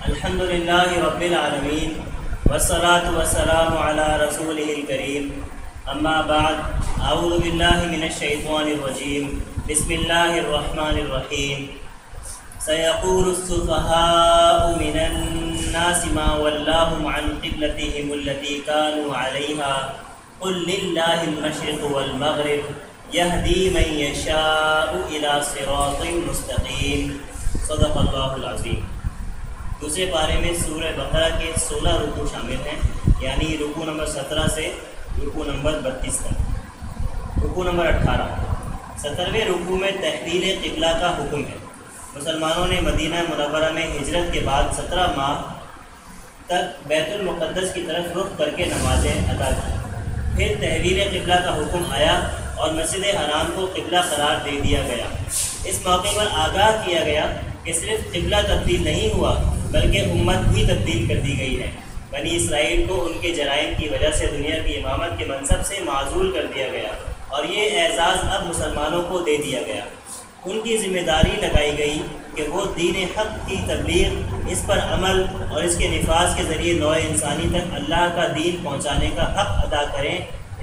الحمد للہ رب العالمین والصلاة والسلام علی رسولہ الکریم اما بعد اعوذ باللہ من الشیطان الرجیم بسم اللہ الرحمن الرحیم سیقول السفہاء من الناس ما ولاهم عن قبلتهم التي كانوا عليها قل للہ المشرق والمغرب یہدی من یشاء الى صراط مستقیم صدق اللہ العظیم۔ دوسرے پارے میں سورہ بقرہ کے 16 رکوع شامل ہیں، یعنی رکوع نمبر 17 سے رکوع نمبر 32 تک۔ رکوع نمبر 18 17ویں رکوع میں تحویل قبلہ کا حکم ہے۔ مسلمانوں نے مدینہ منورہ میں ہجرت کے بعد 17 ماہ تک بیت المقدس کی طرف رخ کر کے نمازیں ادا کی۔ پھر تحویل قبلہ کا حکم آیا اور مسجد حرام کو قبلہ قرار دے دیا گیا۔ اس موقع پر آگاہ کیا گیا کہ صرف قبلہ تبدیل نہیں ہوا بلکہ امت بھی تبدیل کر دی گئی ہے۔ بنی اسرائیل کو ان کے جرائم کی وجہ سے دنیا کی امامت کے منصب سے معزول کر دیا گیا اور یہ اعزاز اب مسلمانوں کو دے دیا گیا۔ ان کی ذمہ داری لگائی گئی کہ وہ دین حق کی تبلیغ، اس پر عمل اور اس کے نفاذ کے ذریعے نوع انسانی تک اللہ کا دین پہنچانے کا حق ادا کریں،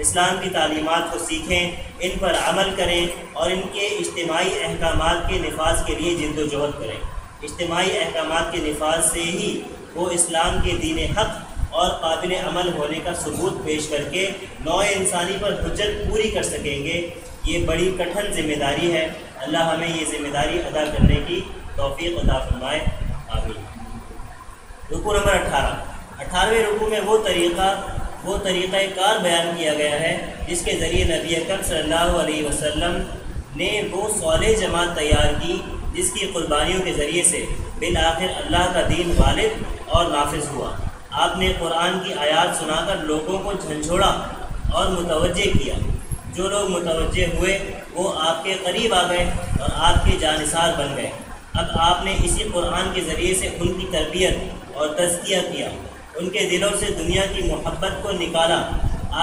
اسلام کی تعلیمات کو سیکھیں، ان پر عمل کریں اور ان کے اجتماعی احکامات کے نفاذ کے لیے جد و جہد کریں۔ اجتماعی احکامات کے نفاذ سے ہی وہ اسلام کے دین حق اور قابل عمل ہونے کا ثبوت پیش کر کے نوع انسانی پر حجت پوری کر سکیں گے۔ یہ بڑی کٹھن ذمہ داری ہے۔ اللہ ہمیں یہ ذمہ داری ادا کرنے کی توفیق عطا فرمائے، آمین۔ رکوع نمبر 18ویں رکوع میں وہ طریقہ کار بیان کیا گیا ہے جس کے ذریعے نبی اکرم صلی اللہ علیہ وسلم نے وہ صالح جماعت تیار کی جس کی قربانیوں کے ذریعے سے بالآخر اللہ کا دین غالب اور نافذ ہوا۔ آپ نے قرآن کی آیات سنا کر لوگوں کو جھنجھوڑا اور متوجہ کیا۔ جو لوگ متوجہ ہوئے وہ آپ کے قریب آ گئے اور آپ کے جانثار بن گئے۔ اب آپ نے اسی قرآن کے ذریعے سے ان کی تربیت اور تزکیہ کیا، ان کے دلوں سے دنیا کی محبت کو نکالا،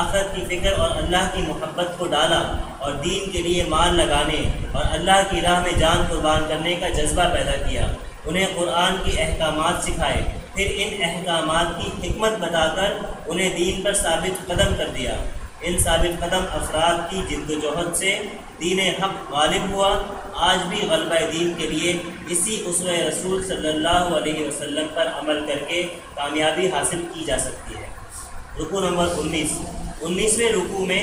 آخرت کی فکر اور اللہ کی محبت کو ڈالا اور دین کے لیے مال لگانے اور اللہ کی راہ میں جان قربان کرنے کا جذبہ پیدا کیا۔ انہیں قرآن کے احکامات سکھائے، پھر ان احکامات کی حکمت بتا کر انہیں دین پر ثابت قدم کر دیا۔ ان ثابت قدم افراد کی جد و جہد سے دین حق غالب ہوا۔ آج بھی غلبہ دین کے لیے اسی اسوہ رسول صلی اللہ علیہ وسلم پر عمل کر کے کامیابی حاصل کی جا سکتی ہے۔ رکوع نمبر 19ویں رکوع میں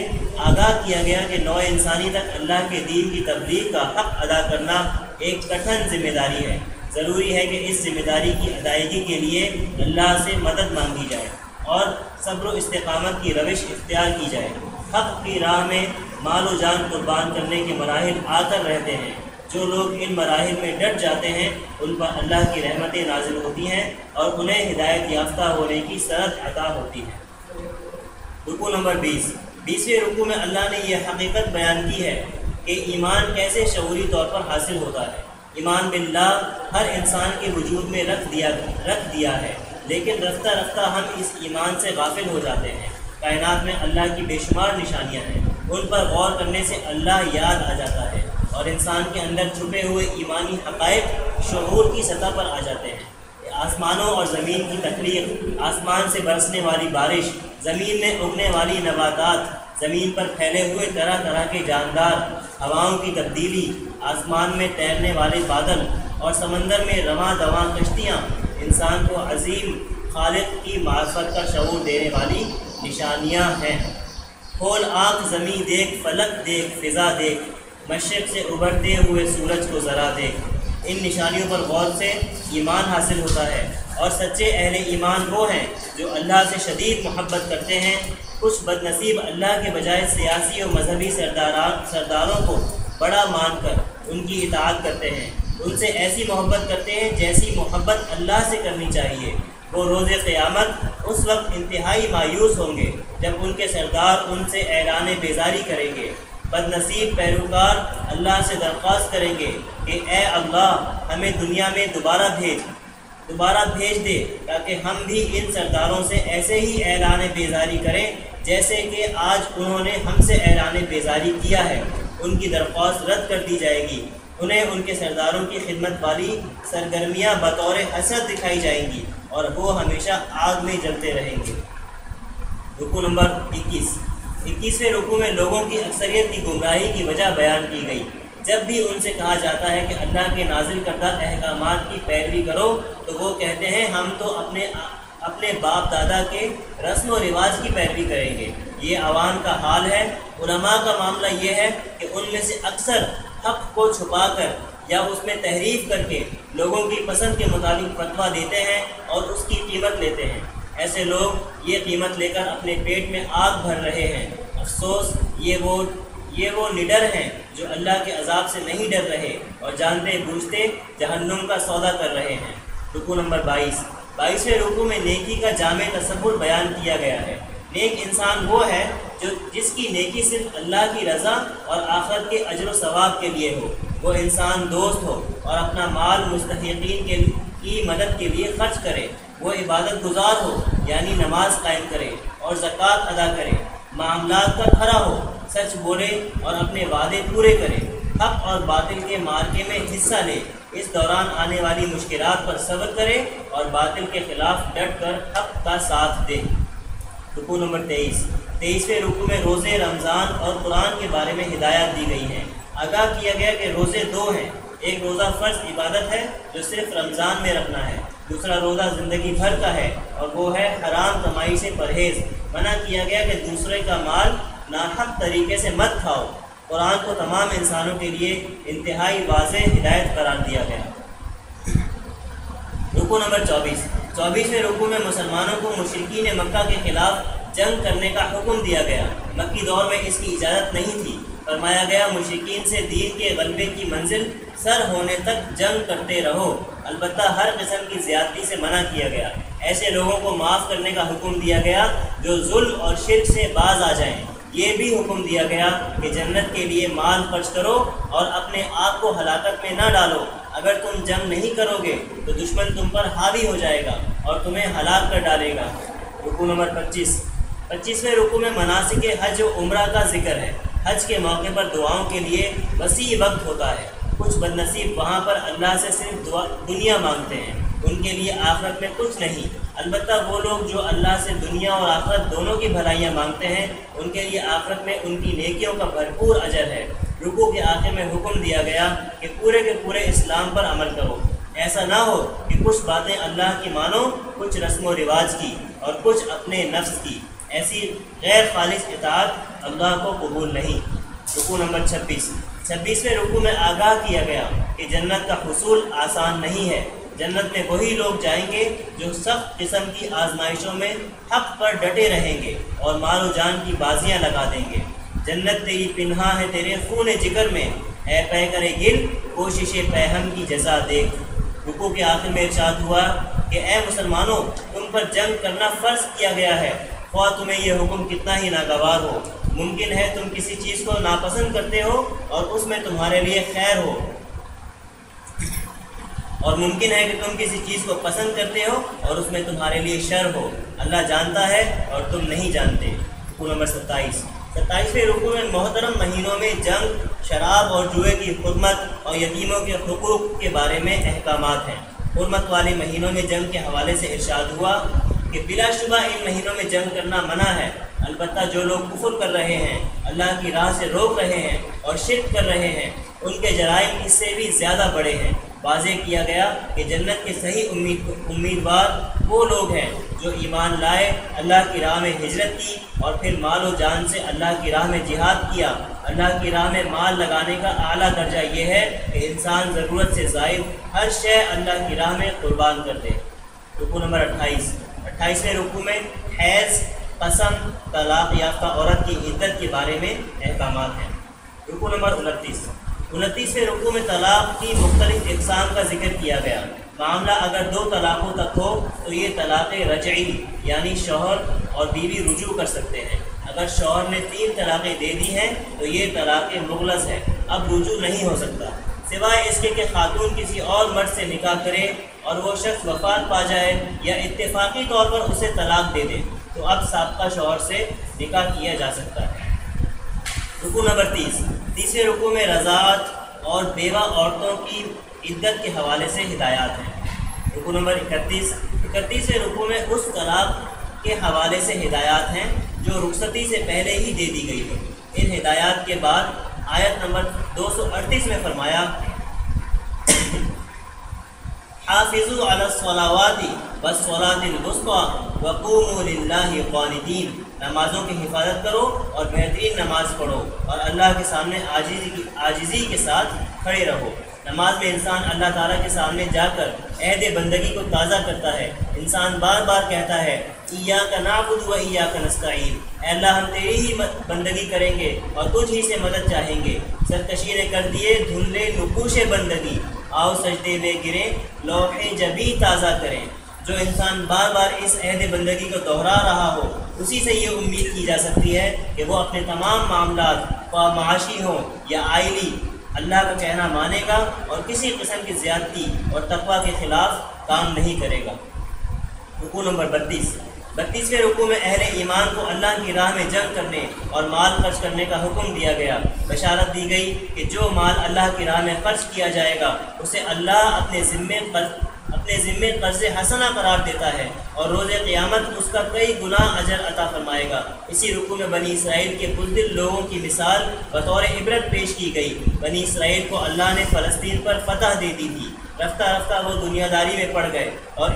آگاہ کیا گیا کہ نوع انسانی تک اللہ کے دین کی تبلیغ کا حق ادا کرنا ایک کٹھن ذمہ داری ہے۔ ضروری ہے کہ اس ذمہ داری کی ادائیگی کے لیے اللہ سے مدد مانگی جائے اور صبر و استقامت کی روش اختیار کی جائے۔ حق کی راہ میں مال و جان قربان کرنے کے مراحل آ کر رہتے ہیں۔ جو لوگ ان مراحل میں ڈٹ جاتے ہیں ان پر اللہ کی رحمتیں نازل ہوتی ہیں اور انہیں ہدایت یافتہ ہونے کی سرعت عطا ہوتی ہے۔ رکوع نمبر 20ویں رکوع میں اللہ نے یہ حقیقت بیان کی ہے کہ ایمان کیسے شعوری طور پر حاصل ہوتا ہے۔ ایمان باللہ ہر انسان کے وجود میں رکھ دیا ہے، لیکن رفتہ رفتہ ہم اس ایمان سے غافل ہو جاتے ہیں۔ کائنات میں اللہ کی بے شمار نشانیاں ہیں، ان پر غور کرنے سے اللہ یاد آ جاتا ہے اور انسان کے اندر چھپے ہوئے ایمانی حقائق شعور کی سطح پر آ جاتے ہیں۔ آسمانوں اور زمین کی تخلیق، آسمان سے برسنے والی بارش، زمین میں اگنے والی نباتات، زمین پر پھیلے ہوئے طرح طرح کے جاندار، ہواؤں کی تبدیلی، آسمان میں تیرنے والے بادل اور سمندر میں رواں دواں کشتیاں انسان کو عظیم خالق کی معرفت کا شعور دینے والی نشانیاں ہیں۔ کھول آنکھ زمیں دیکھ، فلک دیکھ، فضا دیکھ، مشرق سے ابھرتے ہوئے سورج کو ذرا دیکھ۔ ان نشانیوں پر غور سے ایمان حاصل ہوتا ہے اور سچے اہل ایمان وہ ہیں جو اللہ سے شدید محبت کرتے ہیں۔ کچھ بد نصیب اللہ کے بجائے سیاسی اور مذہبی سرداروں کو بڑا مان کر ان کی اطاعت کرتے ہیں، ان سے ایسی محبت کرتے ہیں جیسی محبت اللہ سے کرنی چاہیے۔ وہ روز قیامت اس وقت انتہائی مایوس ہوں گے جب ان کے سردار ان سے اعلان بیزاری کریں گے۔ بد نصیب پیروکار اللہ سے درخواست کریں گے کہ اے اللہ ہمیں دنیا میں دوبارہ بھیج دے تاکہ ہم بھی ان سرداروں سے ایسے ہی اعلان بیزاری کریں جیسے کہ آج انہوں نے ہم سے اعلان بیزاری کیا ہے۔ ان کی درخواست رد کر دی جائے گی۔ انہیں ان کے سرداروں کی خدمت والی سرگرمیاں بطور حسرت دکھائی جائیں گی اور وہ ہمیشہ آگ میں جلتے رہیں گے۔ رکوع نمبر 21ویں رکوع میں لوگوں کی اکثریت کی گمراہی کی وجہ بیان کی گئی۔ جب بھی ان سے کہا جاتا ہے کہ اللہ کے نازل کردہ احکامات کی پیروی کرو تو وہ کہتے ہیں ہم تو اپنے باپ دادا کے رسم و رواج کی پیروی کریں گے۔ یہ عوام کا حال ہے۔ علماء کا معاملہ یہ ہے کہ ان میں سے اکثر حق کو چھپا کر یا اس میں تحریف کر کے لوگوں کی پسند کے مطابق فتویٰ دیتے ہیں اور اس کی قیمت لیتے ہیں۔ ایسے لوگ یہ قیمت لے کر اپنے پیٹ میں آگ بھر رہے ہیں۔ افسوس، یہ وہ نڈر ہیں جو اللہ کے عذاب سے نہیں ڈر رہے اور جانتے بوجھتے جہنم کا سودا کر رہے ہیں۔ رکوع نمبر 22ویں رکوع میں نیکی کا جامع تصور بیان کیا گیا ہے۔ نیک انسان وہ ہے جس کی نیکی صرف اللہ کی رضا اور آخرت کے اجر و ثواب کے لیے ہو۔ وہ انسان دوست ہو اور اپنا مال مستحقین کی مدد کے لیے خرچ کرے۔ وہ عبادت گزار ہو، یعنی نماز قائم کرے اور زکوٰۃ ادا کرے، معاملات کا کھرا ہو، سچ بولے اور اپنے وعدے پورے کرے، حق اور باطل کے معرکے میں حصہ لے، اس دوران آنے والی مشکلات پر صبر کرے اور باطل کے خلاف ڈٹ کر حق کا ساتھ دے۔ رکوع نمبر 23ویں رکوع میں روزے رمضان اور قرآن کے بارے میں ہدایات دی گئی ہیں۔ آگاہ کیا گیا کہ روزے دو ہیں، ایک روزہ فرض عبادت ہے جو صرف رمضان میں رکھنا ہے، دوسرا روزہ زندگی بھر کا ہے اور وہ ہے حرام کمائی سے پرہیز۔ منع کیا گیا کہ دوسرے کا مال ناحق طریقے سے مت کھاؤ۔ قرآن کو تمام انسانوں کے لیے انتہائی واضح ہدایت قرار دیا گیا۔ رکوع نمبر 24ویں رکوع میں مسلمانوں کو مشرکین مکہ کے خلاف جنگ کرنے کا حکم دیا گیا۔ مکی دور میں اس کی اجازت نہیں تھی۔ فرمایا گیا مشرکین سے دین کے غلبے کی منزل سر ہونے تک جنگ کرتے رہو، البتہ ہر قسم کی زیادتی سے منع کیا گیا۔ ایسے لوگوں کو معاف کرنے کا حکم دیا گیا جو ظلم اور شرک سے باز آ جائیں۔ یہ بھی حکم دیا گیا کہ جنت کے لیے مال خرچ کرو اور اپنے آپ کو ہلاکت میں نہ ڈالو۔ اگر تم جنگ نہیں کرو گے تو دشمن تم پر حاوی ہو جائے گا اور تمہیں ہلاک کر ڈالے گا۔ رکوع نمبر 25ویں رکوع میں مناسک حج و عمرہ کا ذکر ہے۔ حج کے موقع پر دعاؤں کے لیے وسیع وقت ہوتا ہے۔ کچھ بد نصیب وہاں پر اللہ سے صرف دنیا مانگتے ہیں، ان کے لیے آخرت میں کچھ نہیں۔ البتہ وہ لوگ جو اللہ سے دنیا اور آخرت دونوں کی بھلائیاں مانگتے ہیں، ان کے لیے آخرت میں ان کی نیکیوں کا بھرپور اجر ہے۔ رکوع کے آخر میں حکم دیا گیا کہ پورے کے پورے اسلام پر عمل کرو۔ ایسا نہ ہو کہ کچھ باتیں اللہ کی مانو، کچھ رسم و رواج کی اور کچھ اپنے نفس کی۔ ایسی غیر خالص اطاعت اللہ کو قبول نہیں۔ رکوع نمبر 26ویں رکوع میں آگاہ کیا گیا کہ جنت کا حصول آسان نہیں ہے۔ جنت میں وہی لوگ جائیں گے جو سخت قسم کی آزمائشوں میں حق پر ڈٹے رہیں گے اور مال و جان کی بازیاں لگا دیں گے۔ جنت تیری پنہاں ہے تیرے خون جگر میں، اے پے کرے گل کوشش پیہم کی جزا دیکھ۔ رکوع کے آخر میں ارشاد ہوا کہ اے مسلمانوں، تم پر جنگ کرنا فرض کیا گیا ہے، خواہ تمہیں یہ حکم کتنا ہی ناگوار ہو۔ ممکن ہے تم کسی چیز کو ناپسند کرتے ہو اور اس میں تمہارے لیے خیر ہو، اور ممکن ہے کہ تم کسی چیز کو پسند کرتے ہو اور اس میں تمہارے لیے شر ہو۔ اللہ جانتا ہے اور تم نہیں جانتے۔ رکوع نمبر 27ویں رکوع میں محترم مہینوں میں جنگ، شراب اور جوئے کی حرمت اور یتیموں کے حقوق کے بارے میں احکامات ہیں۔ حرمت والے مہینوں میں جنگ کے حوالے سے ارشاد ہوا کہ بلا شبہ ان مہینوں میں جنگ کرنا منع ہے، البتہ جو لوگ کفر کر رہے ہیں، اللہ کی راہ سے روک رہے ہیں اور شرک کر رہے ہیں، ان کے جرائم اس سے بھی زیادہ بڑے ہیں۔ واضح کیا گیا کہ جنت کے صحیح امیدوار وہ لوگ ہیں جو ایمان لائے، اللہ کی راہ میں ہجرت کی اور پھر مال و جان سے اللہ کی راہ میں جہاد کیا۔ اللہ کی راہ میں مال لگانے کا اعلیٰ درجہ یہ ہے کہ انسان ضرورت سے زائد ہر شے اللہ کی راہ میں قربان کر دے۔ رکوع نمبر 28ویں رکوع میں حیض، قسم، طلاق یافتہ عورت کی عدت کے بارے میں احکامات ہیں۔ رکوع نمبر 29ویں رکوع میں طلاق کی مختلف اقسام کا ذکر کیا گیا۔ معاملہ اگر 2 طلاقوں تک ہو تو یہ طلاق رجعی یعنی شوہر اور بیوی رجوع کر سکتے ہیں۔ اگر شوہر نے 3 طلاقیں دے دی ہیں تو یہ طلاق مغلظ ہے، اب رجوع نہیں ہو سکتا، سوائے اس کے کہ خاتون کسی اور مرد سے نکاح کرے اور وہ شخص وفات پا جائے یا اتفاقی طور پر اسے طلاق دے دے تو اب سابقہ شوہر سے نکاح کیا جا سکتا ہے۔ رکوع نمبر 30ویں رکوع میں رضاعت اور بیوہ عورتوں کی عدت کے حوالے سے ہدایات ہیں۔ رکوع نمبر 31ویں رکوع میں اس طلاق کے حوالے سے ہدایات ہیں جو رخصتی سے پہلے ہی دے دی گئی ہے۔ ان ہدایات کے بعد آیت نمبر 238 میں فرمایا حافظوا علی الصلوات والصلاۃ الوسطی وقوموا للہ قانتین، نمازوں کی حفاظت کرو اور بہترین نماز پڑھو اور اللہ کے سامنے عاجزی کے ساتھ کھڑے رہو۔ نماز میں انسان اللہ تعالیٰ کے سامنے جا کر عہد بندگی کو تازہ کرتا ہے۔ انسان بار بار کہتا ہے ایاک نعبد و ایاک نستعین، اے اللہ ہم تیری ہی بندگی کریں گے اور تجھ ہی سے مدد چاہیں گے۔ سرکشی نے کر دیے دھندلے نقوش بندگی، آؤ سجدے میں گریں لوح جبی تازہ کریں۔ جو انسان بار بار اس عہد بندگی کو دہرا رہا ہو، اسی سے یہ امید کی جا سکتی ہے کہ وہ اپنے تمام معاملات خواہ معاشی ہوں یا آئلی اللہ کا کہنا مانے گا اور کسی قسم کی زیادتی اور تقویٰ کے خلاف کام نہیں کرے گا۔ رکوع نمبر 32ویں رکوع میں اہل ایمان کو اللہ کی راہ میں جنگ کرنے اور مال خرچ کرنے کا حکم دیا گیا۔ بشارت دی گئی کہ جو مال اللہ کی راہ میں خرچ کیا جائے گا اسے اللہ اپنے ذمے قرض حسنہ قرار دیتا ہے اور روز قیامت اس کا کئی گنا اجر عطا فرمائے گا۔ اسی رکوع میں بنی اسرائیل کے بزدل لوگوں کی مثال بطور عبرت پیش کی گئی۔ بنی اسرائیل کو اللہ نے فلسطین پر فتح دے دی تھی، رفتہ رفتہ وہ دنیا داری میں پڑ گئے اور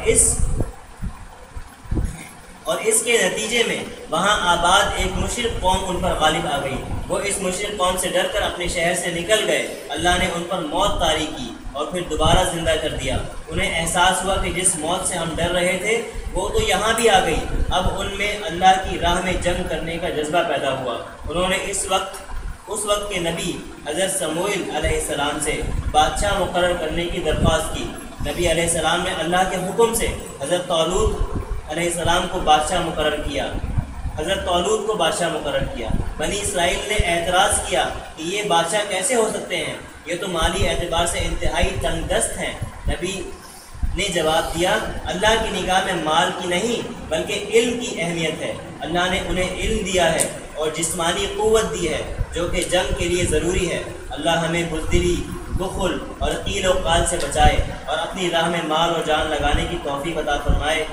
اس کے نتیجے میں وہاں آباد ایک مشرک قوم ان پر غالب آ گئی۔ وہ اس مشرک قوم سے ڈر کر اپنے شہر سے نکل گئے۔ اللہ نے ان پر موت طاری کی اور پھر دوبارہ زندہ کر دیا۔ انہیں احساس ہوا کہ جس موت سے ہم ڈر رہے تھے وہ تو یہاں بھی آ گئی۔ اب ان میں اللہ کی راہ میں جنگ کرنے کا جذبہ پیدا ہوا۔ انہوں نے اس وقت کے نبی حضرت سموئیل علیہ السلام سے بادشاہ مقرر کرنے کی درخواست کی۔ نبی علیہ السلام نے اللہ کے حکم سے حضرت طالوت علیہ السلام کو بادشاہ مقرر کیا۔ بنی اسرائیل نے اعتراض کیا کہ یہ بادشاہ کیسے ہو سکتے ہیں، یہ تو مالی اعتبار سے انتہائی تنگ دست ہیں۔ نبی نے جواب دیا اللہ کی نگاہ میں مال کی نہیں بلکہ علم کی اہمیت ہے۔ اللہ نے انہیں علم دیا ہے اور جسمانی قوت دی ہے جو کہ جنگ کے لیے ضروری ہے۔ اللہ ہمیں بزدلی، بخل اور قیل و قال سے بچائے اور اپنی راہ میں مال اور جان لگانے کی توفیق عطا فرمائے۔